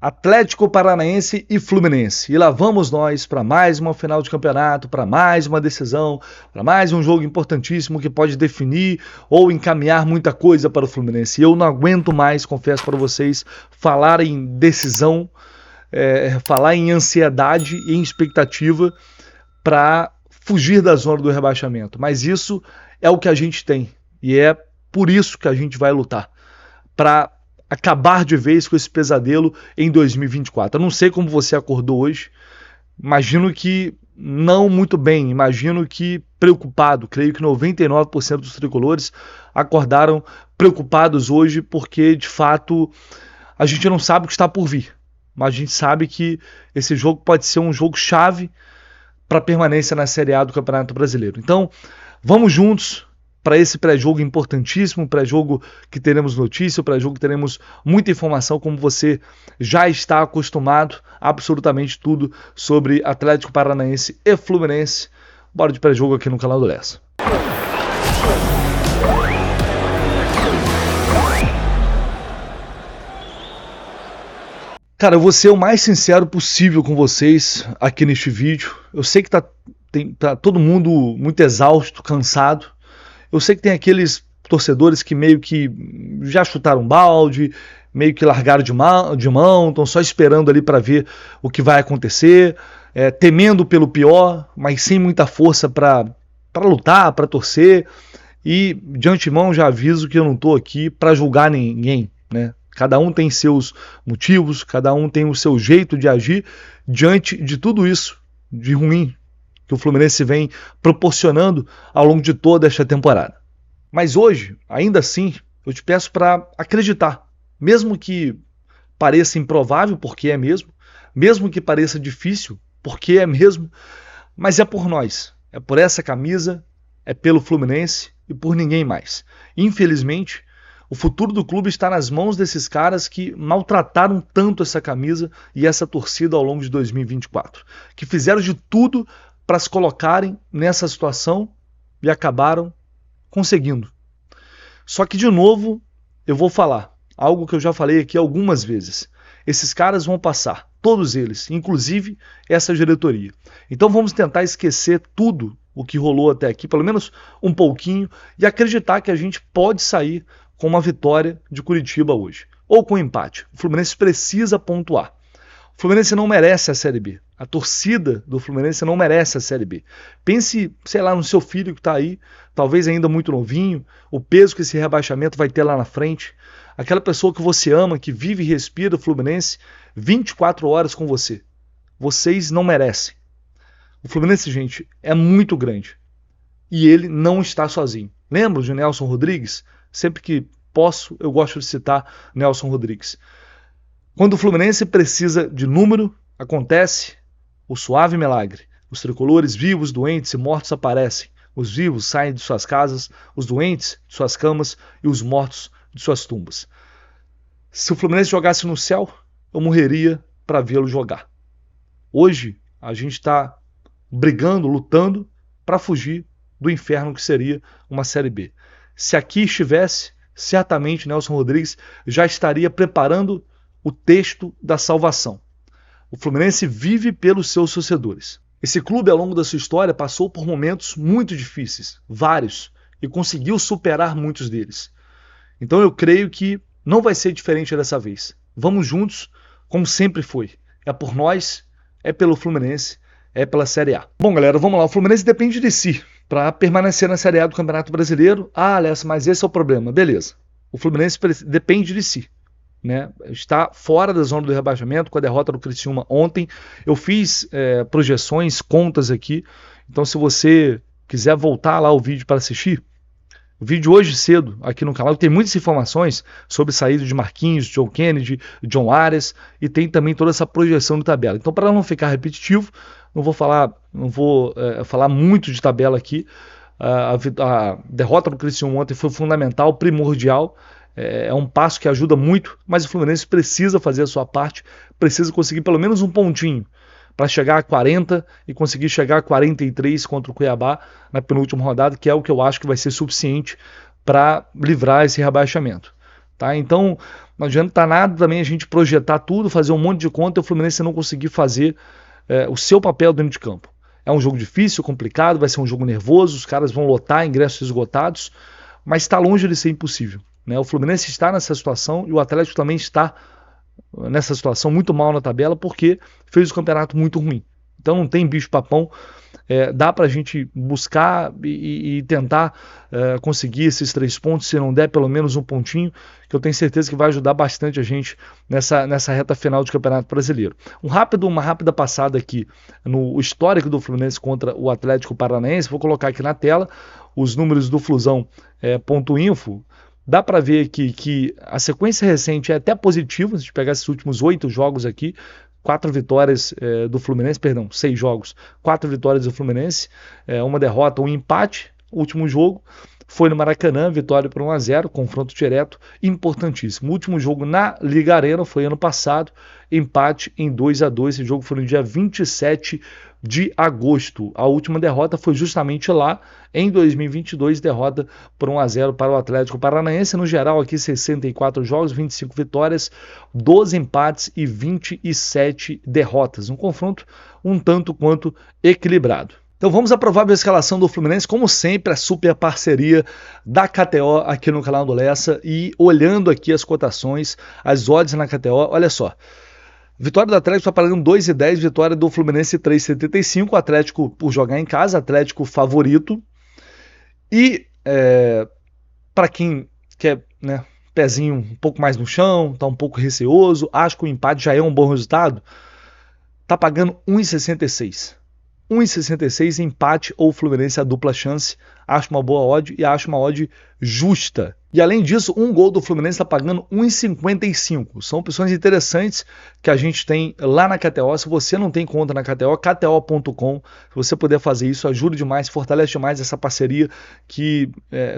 Atlético Paranaense e Fluminense. E lá vamos nós para mais uma final de campeonato, para mais uma decisão, para mais um jogo importantíssimo que pode definir ou encaminhar muita coisa para o Fluminense. E eu não aguento mais, confesso para vocês, falar em decisão, falar em ansiedade e em expectativa para fugir da zona do rebaixamento. Mas isso é o que a gente tem e é por isso que a gente vai lutar, para acabar de vez com esse pesadelo em 2024. Eu não sei como você acordou hoje, imagino que não muito bem, imagino que preocupado. Creio que 99% dos tricolores acordaram preocupados hoje porque, de fato, a gente não sabe o que está por vir, mas a gente sabe que esse jogo pode ser um jogo chave para a permanência na Série A do Campeonato Brasileiro. Então, vamos juntos para esse pré-jogo importantíssimo, pré-jogo que teremos notícia, pré-jogo que teremos muita informação, como você já está acostumado, absolutamente tudo sobre Atlético Paranaense e Fluminense. Bora de pré-jogo aqui no canal do Lessa. Cara, eu vou ser o mais sincero possível com vocês aqui neste vídeo. Eu sei que tá todo mundo muito exausto, cansado. Eu sei que tem aqueles torcedores que meio que já chutaram balde, meio que largaram de mão, estão só esperando ali para ver o que vai acontecer, temendo pelo pior, mas sem muita força para lutar, para torcer. E de antemão já aviso que eu não estou aqui para julgar ninguém, né? Cada um tem seus motivos, cada um tem o seu jeito de agir diante de tudo isso de ruim que o Fluminense vem proporcionando ao longo de toda esta temporada. Mas hoje, ainda assim, eu te peço para acreditar, mesmo que pareça improvável, porque é mesmo que pareça difícil, porque é mesmo, mas é por nós, é por essa camisa, é pelo Fluminense e por ninguém mais. Infelizmente, o futuro do clube está nas mãos desses caras que maltrataram tanto essa camisa e essa torcida ao longo de 2024, que fizeram de tudo para se colocarem nessa situação e acabaram conseguindo. Só que, de novo, eu vou falar algo que eu já falei aqui algumas vezes. Esses caras vão passar, todos eles, inclusive essa diretoria. Então vamos tentar esquecer tudo o que rolou até aqui, pelo menos um pouquinho, e acreditar que a gente pode sair com uma vitória de Curitiba hoje, ou com um empate. O Fluminense precisa pontuar. O Fluminense não merece a Série B. A torcida do Fluminense não merece a Série B. Pense, sei lá, no seu filho que está aí, talvez ainda muito novinho, o peso que esse rebaixamento vai ter lá na frente. Aquela pessoa que você ama, que vive e respira o Fluminense 24 horas com você. Vocês não merecem. O Fluminense, gente, é muito grande. E ele não está sozinho. Lembra de Nelson Rodrigues? Sempre que posso, eu gosto de citar Nelson Rodrigues. Quando o Fluminense precisa de número, acontece o suave milagre. Os tricolores vivos, doentes e mortos aparecem. Os vivos saem de suas casas, os doentes de suas camas e os mortos de suas tumbas. Se o Fluminense jogasse no céu, eu morreria para vê-lo jogar. Hoje, a gente está brigando, lutando para fugir do inferno que seria uma Série B. Se aqui estivesse, certamente Nelson Rodrigues já estaria preparando o texto da salvação. O Fluminense vive pelos seus torcedores. Esse clube, ao longo da sua história, passou por momentos muito difíceis, vários, e conseguiu superar muitos deles. Então eu creio que não vai ser diferente dessa vez. Vamos juntos, como sempre foi. É por nós, é pelo Fluminense, é pela Série A. Bom, galera, vamos lá. O Fluminense depende de si para permanecer na Série A do Campeonato Brasileiro. Ah, Lessa, mas esse é o problema. Beleza. O Fluminense depende de si, né? Está fora da zona do rebaixamento com a derrota do Criciúma ontem. Eu fiz projeções, contas aqui. Então, se você quiser voltar lá o vídeo para assistir, o vídeo hoje cedo aqui no canal tem muitas informações sobre saída de Marquinhos, Joe Kennedy, John Arias, e tem também toda essa projeção de tabela. Então, para não ficar repetitivo, não vou falar muito de tabela aqui. A derrota do Criciúma ontem foi fundamental, primordial. É um passo que ajuda muito, mas o Fluminense precisa fazer a sua parte, precisa conseguir pelo menos um pontinho para chegar a 40 e conseguir chegar a 43 contra o Cuiabá na penúltima rodada, que é o que eu acho que vai ser suficiente para livrar esse rebaixamento. Tá? Então, não adianta nada também a gente projetar tudo, fazer um monte de conta e o Fluminense não conseguir fazer o seu papel dentro de campo. É um jogo difícil, complicado, vai ser um jogo nervoso, os caras vão lotar, ingressos esgotados, mas está longe de ser impossível. Né? O Fluminense está nessa situação e o Atlético também está nessa situação muito mal na tabela porque fez o campeonato muito ruim. Então não tem bicho-papão, dá pra gente buscar e tentar conseguir esses 3 pontos, se não der pelo menos um pontinho, que eu tenho certeza que vai ajudar bastante a gente nessa reta final de Campeonato Brasileiro. Uma rápida passada aqui no histórico do Fluminense contra o Atlético Paranaense, vou colocar aqui na tela os números do Flusão.info. Dá para ver aqui que a sequência recente é até positiva, se a gente pegar esses últimos 8 jogos aqui, 4 vitórias do Fluminense, 6 jogos, 4 vitórias do Fluminense, uma derrota, um empate. O último jogo foi no Maracanã, vitória por 1-0, confronto direto, importantíssimo. O último jogo na Liga Arena foi ano passado, empate em 2-2, esse jogo foi no dia 27 de agosto. A última derrota foi justamente lá, em 2022, derrota por 1-0 para o Atlético Paranaense. No geral, aqui 64 jogos, 25 vitórias, 12 empates e 27 derrotas. Um confronto um tanto quanto equilibrado. Então vamos à provável escalação do Fluminense, como sempre, a super parceria da KTO aqui no canal do Lessa. E olhando aqui as cotações, as odds na KTO, olha só. Vitória do Atlético está pagando 2,10, vitória do Fluminense 3,75, o Atlético por jogar em casa, Atlético favorito. E para quem quer, né, pezinho um pouco mais no chão, está um pouco receoso, acho que o empate já é um bom resultado, está pagando 1,66. 1,66 empate ou Fluminense a dupla chance, acho uma boa odd e acho uma odd justa. E além disso, um gol do Fluminense está pagando 1,55. São opções interessantes que a gente tem lá na KTO. Se você não tem conta na KTO, kto.com, se você puder fazer isso, ajuda demais, fortalece demais essa parceria que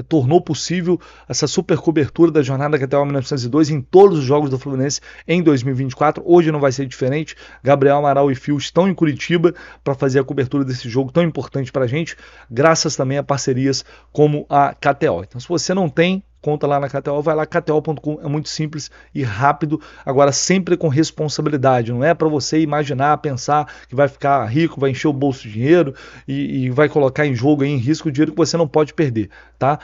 tornou possível essa super cobertura da jornada KTO 1902 em todos os jogos do Fluminense em 2024. Hoje não vai ser diferente. Gabriel Amaral e Fio estão em Curitiba para fazer a cobertura desse jogo tão importante para a gente, graças também a parcerias como a KTO. Então, se você não tem conta lá na KTO, vai lá, kto.com, é muito simples e rápido, agora sempre com responsabilidade, não é para você imaginar, pensar que vai ficar rico, vai encher o bolso de dinheiro e vai colocar em jogo, em risco, o dinheiro que você não pode perder, tá?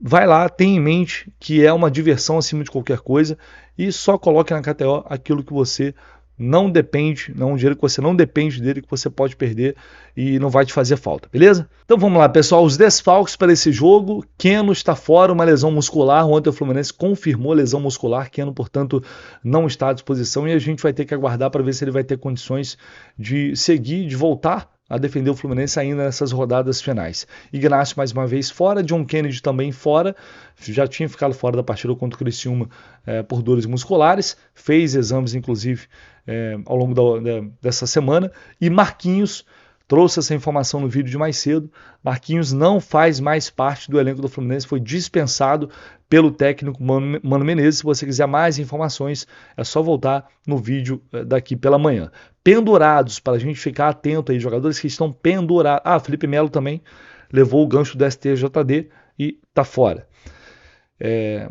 Vai lá, tenha em mente que é uma diversão acima de qualquer coisa e só coloque na KTO aquilo que você não depende, não um dinheiro que você não depende dele, que você pode perder e não vai te fazer falta, beleza? Então vamos lá, pessoal, os desfalques para esse jogo. Keno está fora, uma lesão muscular. Ontem o Fluminense confirmou lesão muscular. Keno, portanto, não está à disposição e a gente vai ter que aguardar para ver se ele vai ter condições de seguir, de voltar a defender o Fluminense ainda nessas rodadas finais. Ignacio mais uma vez fora, John Kennedy também fora, já tinha ficado fora da partida contra o Criciúma por dores musculares, fez exames inclusive ao longo dessa semana, e Marquinhos, trouxe essa informação no vídeo de mais cedo, Marquinhos não faz mais parte do elenco do Fluminense, foi dispensado pelo técnico Mano Menezes. Se você quiser mais informações, é só voltar no vídeo daqui pela manhã. Pendurados, para a gente ficar atento aí, jogadores que estão pendurados. Felipe Melo também levou o gancho do STJD e tá fora.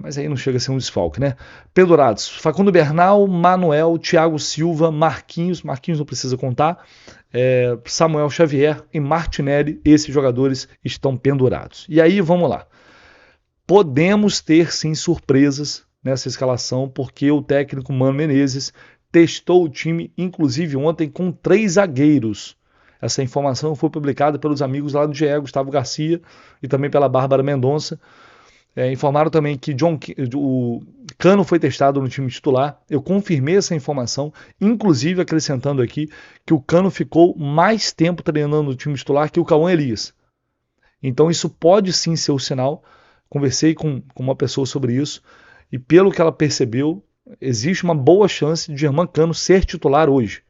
Mas aí não chega a ser um desfalque, né? Pendurados, Facundo Bernal, Manuel, Thiago Silva, Marquinhos não precisa contar, Samuel Xavier e Martinelli, esses jogadores estão pendurados. E aí, vamos lá. Podemos ter sim surpresas nessa escalação, porque o técnico Mano Menezes testou o time, inclusive ontem, com 3 zagueiros. Essa informação foi publicada pelos amigos lá do GE, Gustavo Garcia, e também pela Bárbara Mendonça. Informaram também que o Cano foi testado no time titular. Eu confirmei essa informação, inclusive acrescentando aqui que o Cano ficou mais tempo treinando no time titular que o Cauã Elias. Então isso pode sim ser o sinal. Conversei com uma pessoa sobre isso e pelo que ela percebeu, existe uma boa chance de Germán Cano ser titular hoje,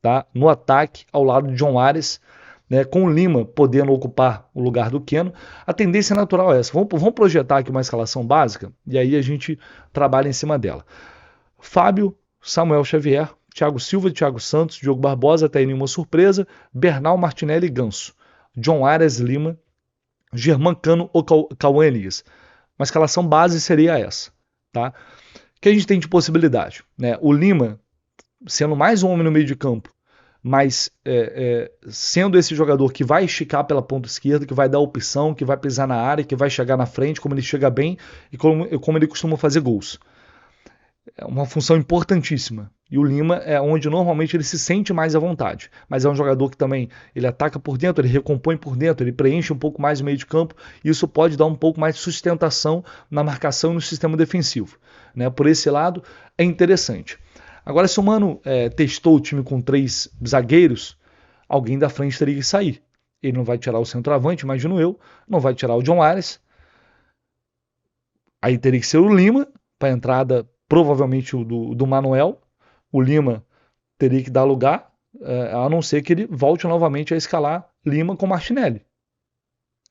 tá? No ataque ao lado de John Ares, né, com o Lima podendo ocupar o lugar do Keno. A tendência natural é essa. Vamos projetar aqui uma escalação básica e aí a gente trabalha em cima dela. Fábio, Samuel Xavier, Thiago Silva, Thiago Santos, Diogo Barbosa, até aí nenhuma surpresa, Bernal, Martinelli e Ganso, John Ares, Lima, Germán Cano ou Cauã Elias. Uma escalação base seria essa, tá? O que a gente tem de possibilidade, né? O Lima sendo mais um homem no meio de campo, mas sendo esse jogador que vai esticar pela ponta esquerda, que vai dar opção, que vai pisar na área, que vai chegar na frente, como ele chega bem e como ele costuma fazer gols. É uma função importantíssima. E o Lima é onde normalmente ele se sente mais à vontade. Mas é um jogador que também ele ataca por dentro, ele recompõe por dentro, ele preenche um pouco mais o meio de campo. E isso pode dar um pouco mais de sustentação na marcação e no sistema defensivo. Né? Por esse lado, é interessante. Agora, se o Mano testou o time com 3 zagueiros, alguém da frente teria que sair. Ele não vai tirar o centroavante, imagino eu, não vai tirar o John Ares. Aí teria que ser o Lima, para a entrada provavelmente o do Manuel. O Lima teria que dar lugar, a não ser que ele volte novamente a escalar Lima com Martinelli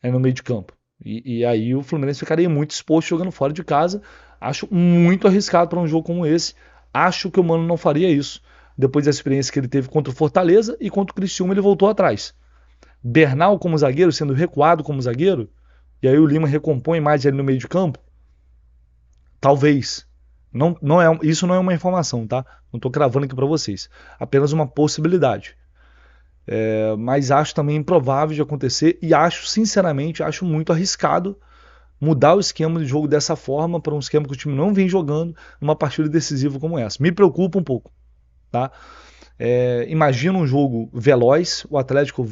no meio de campo. E aí o Fluminense ficaria muito exposto jogando fora de casa. Acho muito arriscado para um jogo como esse. Acho que o Mano não faria isso. Depois da experiência que ele teve contra o Fortaleza e contra o Criciúma, ele voltou atrás. Bernal como zagueiro, sendo recuado como zagueiro, e aí o Lima recompõe mais ali no meio de campo. Talvez. Isso não é uma informação, tá? Não estou cravando aqui para vocês. Apenas uma possibilidade. Mas acho também improvável de acontecer e sinceramente, acho muito arriscado mudar o esquema de jogo dessa forma para um esquema que o time não vem jogando numa partida decisiva como essa. Me preocupa um pouco, tá? Imagina um jogo veloz, o Atlético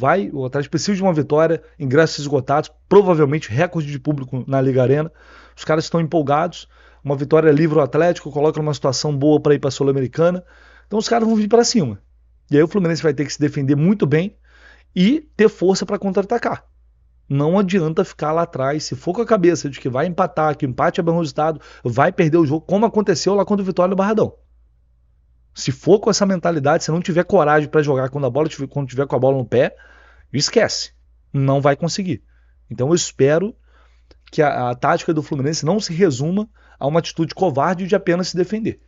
precisa de uma vitória, ingressos esgotados, provavelmente recorde de público na Liga Arena. Os caras estão empolgados, uma vitória livra o Atlético, coloca numa situação boa para ir para a Sul-Americana. Então os caras vão vir para cima. E aí o Fluminense vai ter que se defender muito bem e ter força para contra-atacar. Não adianta ficar lá atrás, se for com a cabeça de que vai empatar, que o empate é bom resultado, vai perder o jogo, como aconteceu lá contra o Vitória no Barradão. Se for com essa mentalidade, se não tiver coragem para jogar quando tiver com a bola no pé, esquece. Não vai conseguir. Então eu espero que a tática do Fluminense não se resuma a uma atitude covarde de apenas se defender.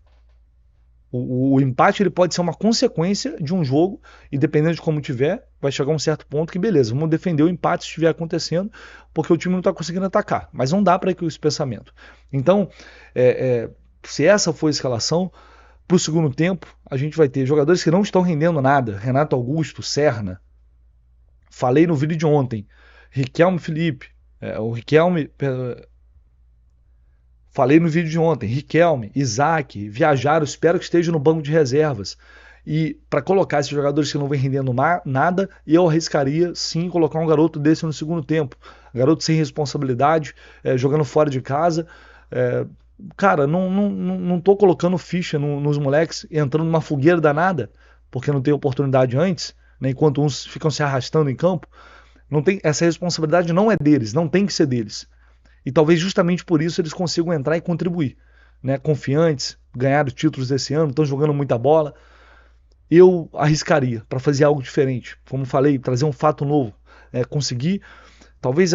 O empate ele pode ser uma consequência de um jogo e dependendo de como tiver, vai chegar a um certo ponto que beleza, vamos defender o empate se estiver acontecendo, porque o time não está conseguindo atacar. Mas não dá para ir com esse pensamento. Então, se essa for a escalação, para o segundo tempo, a gente vai ter jogadores que não estão rendendo nada. Renato Augusto, Serna. Falei no vídeo de ontem. Riquelme Felipe. O Riquelme... Falei no vídeo de ontem. Riquelme, Isaac, Viajaram. Espero que esteja no banco de reservas. E para colocar esses jogadores que não vem rendendo nada, eu arriscaria sim colocar um garoto desse no segundo tempo. Garoto sem responsabilidade, jogando fora de casa. Cara, não tô colocando ficha nos moleques entrando numa fogueira danada, porque não tem oportunidade antes, né, enquanto uns ficam se arrastando em campo. Essa responsabilidade não é deles, não tem que ser deles. E talvez justamente por isso eles consigam entrar e contribuir. Né, confiantes, ganharam títulos esse ano, estão jogando muita bola. Eu arriscaria para fazer algo diferente. Como falei, trazer um fato novo. Conseguir... Talvez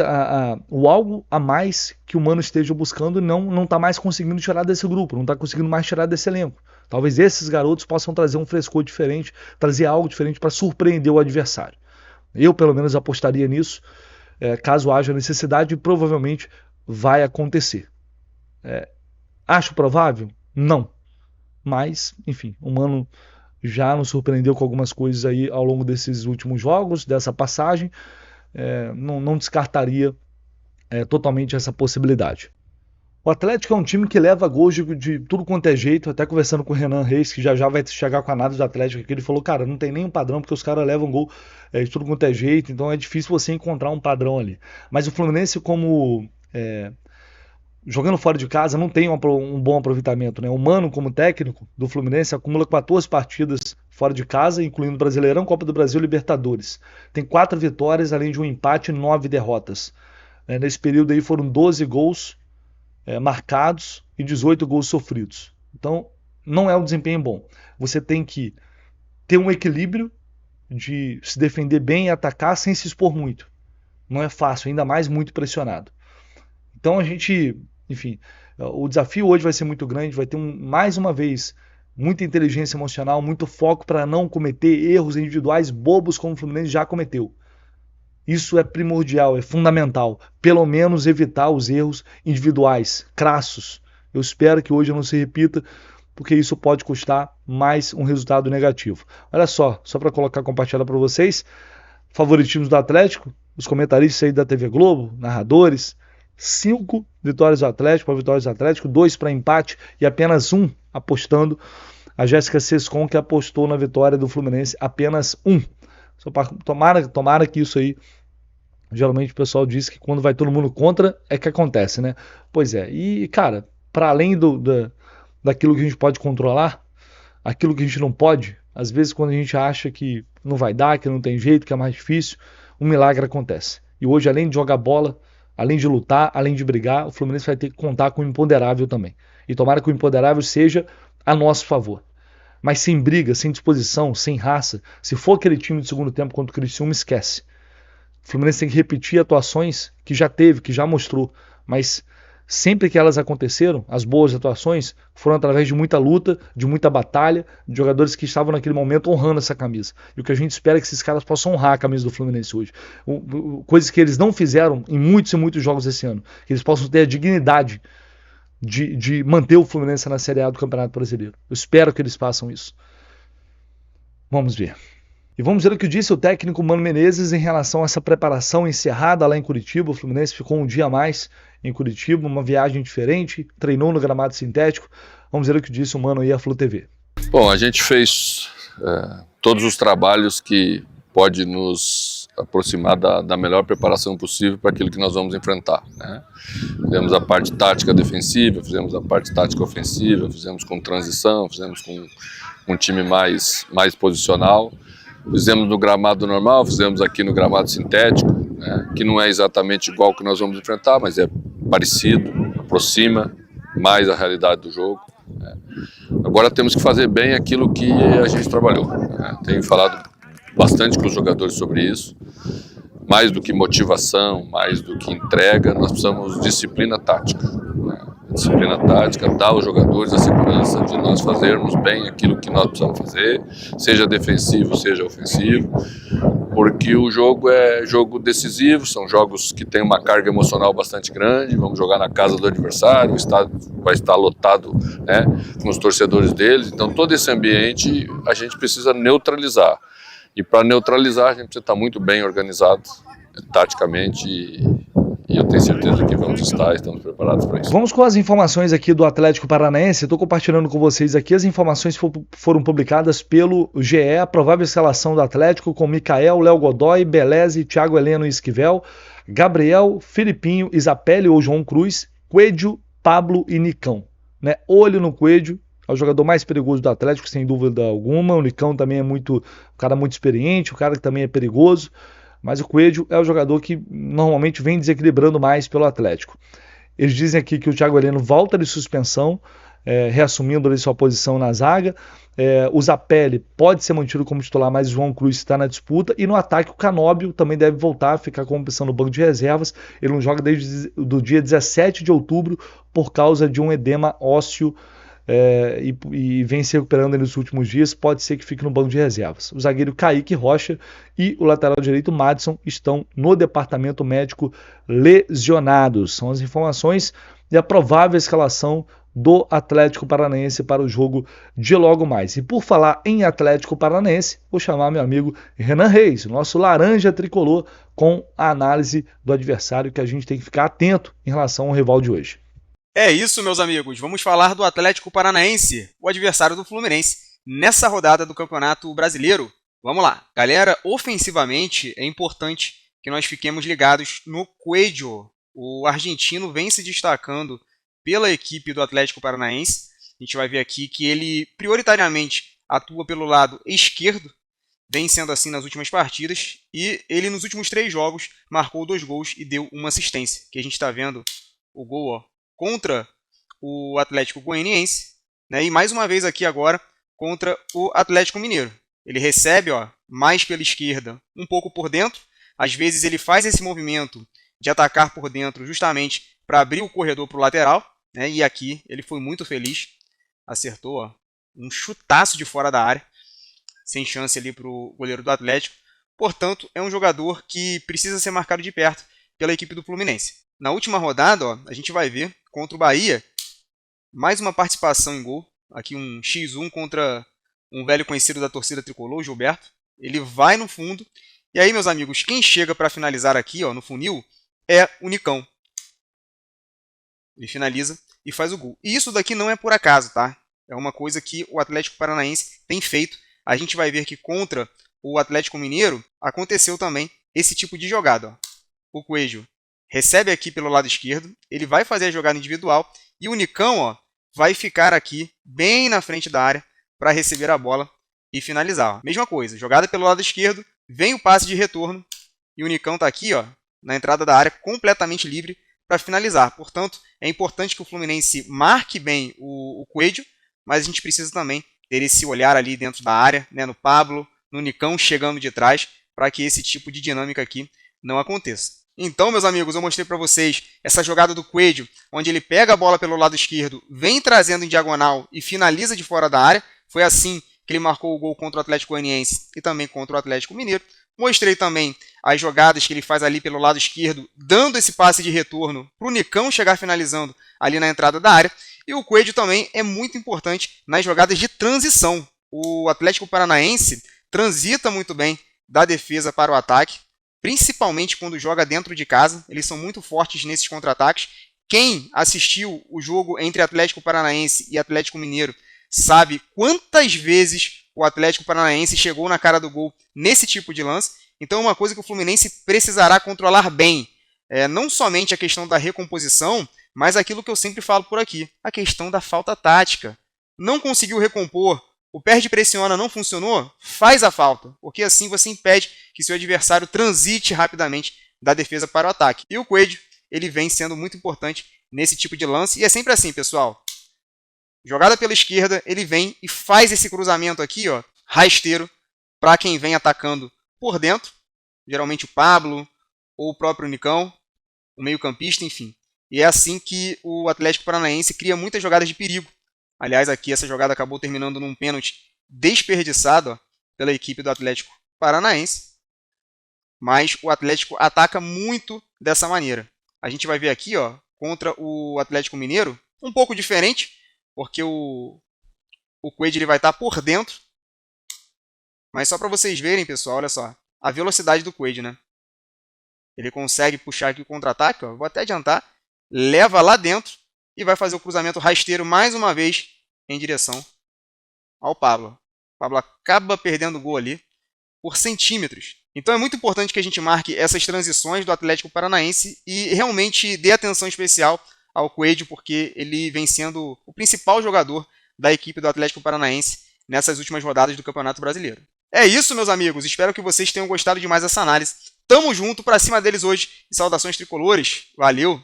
o algo a mais que o Mano esteja buscando não está mais conseguindo tirar desse grupo, não está conseguindo mais tirar desse elenco. Talvez esses garotos possam trazer um frescor diferente, trazer algo diferente para surpreender o adversário. Eu, pelo menos, apostaria nisso, caso haja necessidade, e provavelmente vai acontecer. Acho provável? Não. Mas, enfim, o Mano já nos surpreendeu com algumas coisas aí ao longo desses últimos jogos, dessa passagem. Não descartaria totalmente essa possibilidade. O Atlético é um time que leva gols de tudo quanto é jeito, até conversando com o Renan Reis, que já vai chegar com a análise do Atlético aqui, ele falou, cara, não tem nenhum padrão, porque os caras levam gol de tudo quanto é jeito, então é difícil você encontrar um padrão ali. Mas o Fluminense, como jogando fora de casa, não tem um bom aproveitamento. Né? O Mano, como técnico do Fluminense, acumula 14 partidas fora de casa, incluindo Brasileirão, Copa do Brasil e Libertadores. Tem 4 vitórias, além de um empate e 9 derrotas. Nesse período aí foram 12 gols marcados e 18 gols sofridos. Então, não é um desempenho bom. Você tem que ter um equilíbrio de se defender bem e atacar sem se expor muito. Não é fácil, ainda mais muito pressionado. Então a gente, enfim, o desafio hoje vai ser muito grande, vai ter mais uma vez muita inteligência emocional, muito foco para não cometer erros individuais bobos como o Fluminense já cometeu. Isso é primordial, é fundamental. Pelo menos evitar os erros individuais, crassos. Eu espero que hoje não se repita, porque isso pode custar mais um resultado negativo. Olha só para colocar compartilhado para vocês, favoritismos do Atlético, os comentaristas aí da TV Globo, narradores, 5 vitórias do Atlético para vitórias do Atlético, 2 para empate e apenas 1 apostando. A Jéssica Sescon, que apostou na vitória do Fluminense, apenas 1. Tomara que isso aí. Geralmente o pessoal diz que quando vai todo mundo contra é que acontece, né? Pois é. E, cara, para além daquilo que a gente pode controlar, aquilo que a gente não pode, às vezes quando a gente acha que não vai dar, que não tem jeito, que é mais difícil, um milagre acontece. E hoje, além de jogar bola, além de lutar, além de brigar, o Fluminense vai ter que contar com o imponderável também. E tomara que o imponderável seja a nosso favor. Mas sem briga, sem disposição, sem raça, se for aquele time do segundo tempo contra o Criciúma, esquece. O Fluminense tem que repetir atuações que já teve, que já mostrou, mas sempre que elas aconteceram, as boas atuações foram através de muita luta, de muita batalha, de jogadores que estavam naquele momento honrando essa camisa. E o que a gente espera é que esses caras possam honrar a camisa do Fluminense hoje. Coisas que eles não fizeram em muitos e muitos jogos esse ano. Que eles possam ter a dignidade de manter o Fluminense na Série A do Campeonato Brasileiro. Eu espero que eles façam isso. Vamos ver. E vamos ver o que disse o técnico Mano Menezes em relação a essa preparação encerrada lá em Curitiba. O Fluminense ficou um dia a mais em Curitiba, uma viagem diferente, treinou no gramado sintético. Vamos ver o que disse o Mano aí à Flu TV. Bom, a gente fez todos os trabalhos que pode nos aproximar da melhor preparação possível para aquilo que nós vamos enfrentar, né? Fizemos a parte tática defensiva, fizemos a parte tática ofensiva, fizemos com transição, fizemos com um time mais posicional. Fizemos no gramado normal, fizemos aqui no gramado sintético, né, que não é exatamente igual ao que nós vamos enfrentar, mas é parecido, aproxima mais a realidade do jogo. Né. Agora temos que fazer bem aquilo que a gente trabalhou. Né. Tenho falado bastante com os jogadores sobre isso. Mais do que motivação, mais do que entrega, nós precisamos de disciplina tática. Né. Disciplina tática dá aos jogadores a segurança de nós fazermos bem aquilo que nós precisamos fazer, seja defensivo, seja ofensivo, porque o jogo é jogo decisivo, são jogos que têm uma carga emocional bastante grande, vamos jogar na casa do adversário, o estádio vai estar lotado, né, com os torcedores deles, então todo esse ambiente a gente precisa neutralizar, e para neutralizar a gente precisa estar muito bem organizado, taticamente, e eu tenho certeza que estamos preparados para isso. Vamos com as informações aqui do Atlético Paranaense. Estou compartilhando com vocês aqui. As informações foram publicadas pelo GE. A provável escalação do Atlético com Micael, Léo Godoy, Beleze, Thiago Heleno e Esquivel, Gabriel, Filipinho, Isapelli ou João Cruz, Coelho, Pablo e Nicão. Né? Olho no Coelho. É o jogador mais perigoso do Atlético, sem dúvida alguma. O Nicão também é um cara muito experiente, um cara que também é perigoso. Mas o Coelho é o jogador que normalmente vem desequilibrando mais pelo Atlético. Eles dizem aqui que o Thiago Heleno volta de suspensão, reassumindo ali sua posição na zaga. O Zapelli pode ser mantido como titular, mas o João Cruz está na disputa. E no ataque o Canóbio também deve voltar, ficar como opção no banco de reservas. Ele não joga desde o dia 17 de outubro por causa de um edema ósseo. E vem se recuperando nos últimos dias, pode ser que fique no banco de reservas. O zagueiro Kaique Rocha e o lateral direito Madison estão no departamento médico lesionados. São as informações e a provável escalação do Atlético Paranaense para o jogo de logo mais. E por falar em Atlético Paranaense, vou chamar meu amigo Renan Reis, nosso laranja tricolor, com a análise do adversário que a gente tem que ficar atento em relação ao rival de hoje. É isso, meus amigos. Vamos falar do Atlético Paranaense, o adversário do Fluminense, nessa rodada do Campeonato Brasileiro. Vamos lá. Galera, ofensivamente é importante que nós fiquemos ligados no Coelho. O argentino vem se destacando pela equipe do Atlético Paranaense. A gente vai ver aqui que ele prioritariamente atua pelo lado esquerdo, vem sendo assim nas últimas partidas, e ele nos últimos 3 jogos marcou 2 gols e deu uma assistência, que a gente está vendo o gol, ó, contra o Atlético Goianiense, né? E mais uma vez aqui agora contra o Atlético Mineiro. Ele recebe, ó, mais pela esquerda, um pouco por dentro. Às vezes ele faz esse movimento de atacar por dentro justamente para abrir o corredor para o lateral, né? E aqui ele foi muito feliz, acertou, ó, um chutaço de fora da área, sem chance ali para o goleiro do Atlético. Portanto, é um jogador que precisa ser marcado de perto pela equipe do Fluminense. Na última rodada, ó, a gente vai ver contra o Bahia, mais uma participação em gol. Aqui um X1 contra um velho conhecido da torcida tricolor, o Gilberto. Ele vai no fundo. E aí, meus amigos, quem chega para finalizar aqui, ó, no funil é o Nicão. Ele finaliza e faz o gol. E isso daqui não é por acaso, tá? É uma coisa que o Atlético Paranaense tem feito. A gente vai ver que contra o Atlético Mineiro aconteceu também esse tipo de jogada. Ó. O Coelho recebe aqui pelo lado esquerdo, ele vai fazer a jogada individual e o Nicão, ó, vai ficar aqui bem na frente da área para receber a bola e finalizar. Ó. Mesma coisa, jogada pelo lado esquerdo, vem o passe de retorno e o Nicão está aqui, ó, na entrada da área, completamente livre para finalizar. Portanto, é importante que o Fluminense marque bem o Coelho, mas a gente precisa também ter esse olhar ali dentro da área, né, no Pablo, no Nicão chegando de trás, para que esse tipo de dinâmica aqui não aconteça. Então, meus amigos, eu mostrei para vocês essa jogada do Coelho, onde ele pega a bola pelo lado esquerdo, vem trazendo em diagonal e finaliza de fora da área. Foi assim que ele marcou o gol contra o Atlético Goianiense e também contra o Atlético Mineiro. Mostrei também as jogadas que ele faz ali pelo lado esquerdo, dando esse passe de retorno para o Nicão chegar finalizando ali na entrada da área. E o Coelho também é muito importante nas jogadas de transição. O Atlético Paranaense transita muito bem da defesa para o ataque, principalmente quando joga dentro de casa. Eles são muito fortes nesses contra-ataques. Quem assistiu o jogo entre Atlético Paranaense e Atlético Mineiro sabe quantas vezes o Atlético Paranaense chegou na cara do gol nesse tipo de lance. Então é uma coisa que o Fluminense precisará controlar bem. Não somente a questão da recomposição, mas aquilo que eu sempre falo por aqui, a questão da falta tática. Não conseguiu recompor, o perde-pressiona não funcionou, faz a falta, porque assim você impede que seu adversário transite rapidamente da defesa para o ataque. E o Coelho, ele vem sendo muito importante nesse tipo de lance, e é sempre assim, pessoal. Jogada pela esquerda, ele vem e faz esse cruzamento aqui, ó, rasteiro, para quem vem atacando por dentro, geralmente o Pablo ou o próprio Nicão, o meio-campista, enfim. E é assim que o Atlético Paranaense cria muitas jogadas de perigo. Aliás, aqui essa jogada acabou terminando num pênalti desperdiçado, ó, pela equipe do Atlético Paranaense. Mas o Atlético ataca muito dessa maneira. A gente vai ver aqui, ó, contra o Atlético Mineiro, um pouco diferente, porque o Coelho ele vai estar por dentro. Mas só para vocês verem, pessoal, olha só, a velocidade do Coelho, né? Ele consegue puxar aqui o contra-ataque, ó, vou até adiantar, leva lá dentro e vai fazer o cruzamento rasteiro mais uma vez em direção ao Pablo. O Pablo acaba perdendo o gol ali por centímetros. Então é muito importante que a gente marque essas transições do Atlético Paranaense e realmente dê atenção especial ao Coelho, porque ele vem sendo o principal jogador da equipe do Atlético Paranaense nessas últimas rodadas do Campeonato Brasileiro. É isso, meus amigos. Espero que vocês tenham gostado demais dessa análise. Tamo junto, pra cima deles hoje. E saudações tricolores. Valeu!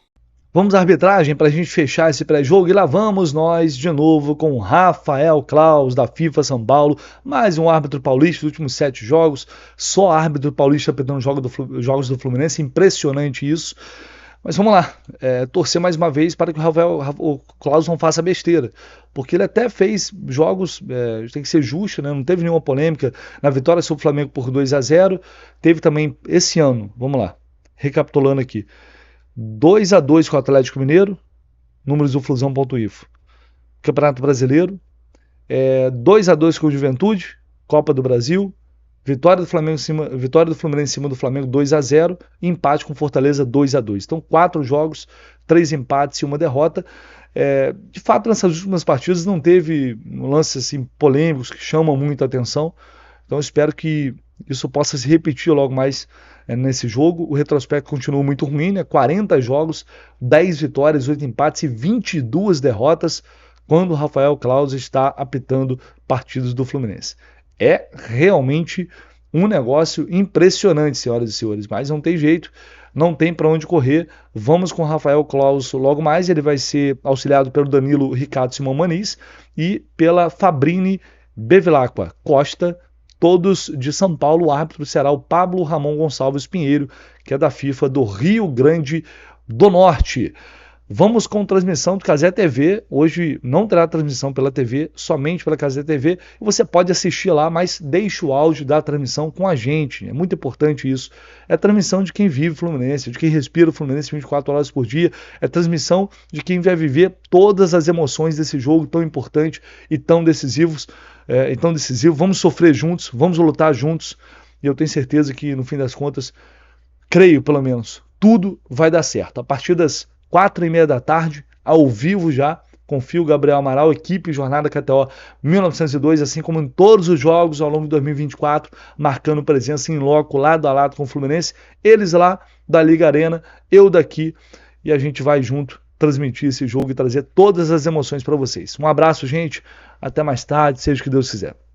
Vamos à arbitragem para a gente fechar esse pré-jogo e lá vamos nós de novo com Rafael Claus da FIFA São Paulo, mais um árbitro paulista dos últimos 7 jogos, só árbitro paulista apitando jogos do Fluminense, impressionante isso. Mas vamos lá, torcer mais uma vez para que o Claus não faça besteira, porque ele até fez jogos, tem que ser justo, né? Não teve nenhuma polêmica na vitória sobre o Flamengo por 2-0, teve também esse ano, vamos lá, recapitulando aqui, 2-2 com o Atlético Mineiro, números do Flusão.info. Campeonato Brasileiro, 2-2 com o Juventude, Copa do Brasil, vitória do Fluminense em cima do Flamengo 2-0, e empate com Fortaleza 2-2. Então 4 jogos, 3 empates e 1 derrota. De fato, nessas últimas partidas não teve lances assim, polêmicos que chamam muito a atenção. Então eu espero que isso possa se repetir logo mais nesse jogo. O retrospecto continua muito ruim, né? 40 jogos, 10 vitórias, 8 empates e 22 derrotas quando o Rafael Claus está apitando partidas do Fluminense. É realmente um negócio impressionante, senhoras e senhores, mas não tem jeito, não tem para onde correr. Vamos com o Rafael Claus logo mais, ele vai ser auxiliado pelo Danilo Ricardo Simão Maniz e pela Fabrini Bevilacqua Costa, todos de São Paulo. O árbitro será o Pablo Ramon Gonçalves Pinheiro, que é da FIFA do Rio Grande do Norte. Vamos com transmissão do Cazé TV. Hoje não terá transmissão pela TV, somente pela Cazé TV. Você pode assistir lá, mas deixe o áudio da transmissão com a gente. É muito importante isso. É transmissão de quem vive o Fluminense, de quem respira o Fluminense 24 horas por dia. É transmissão de quem vai viver todas as emoções desse jogo tão importante e tão decisivo. Vamos sofrer juntos, vamos lutar juntos. E eu tenho certeza que, no fim das contas, creio pelo menos, tudo vai dar certo. A partir das 4h30 da tarde, ao vivo já, com Fio Gabriel Amaral, equipe Jornada KTO 1902, assim como em todos os jogos ao longo de 2024, marcando presença em loco, lado a lado com o Fluminense, eles lá da Liga Arena, eu daqui, e a gente vai junto transmitir esse jogo e trazer todas as emoções para vocês. Um abraço, gente, até mais tarde, seja o que Deus quiser.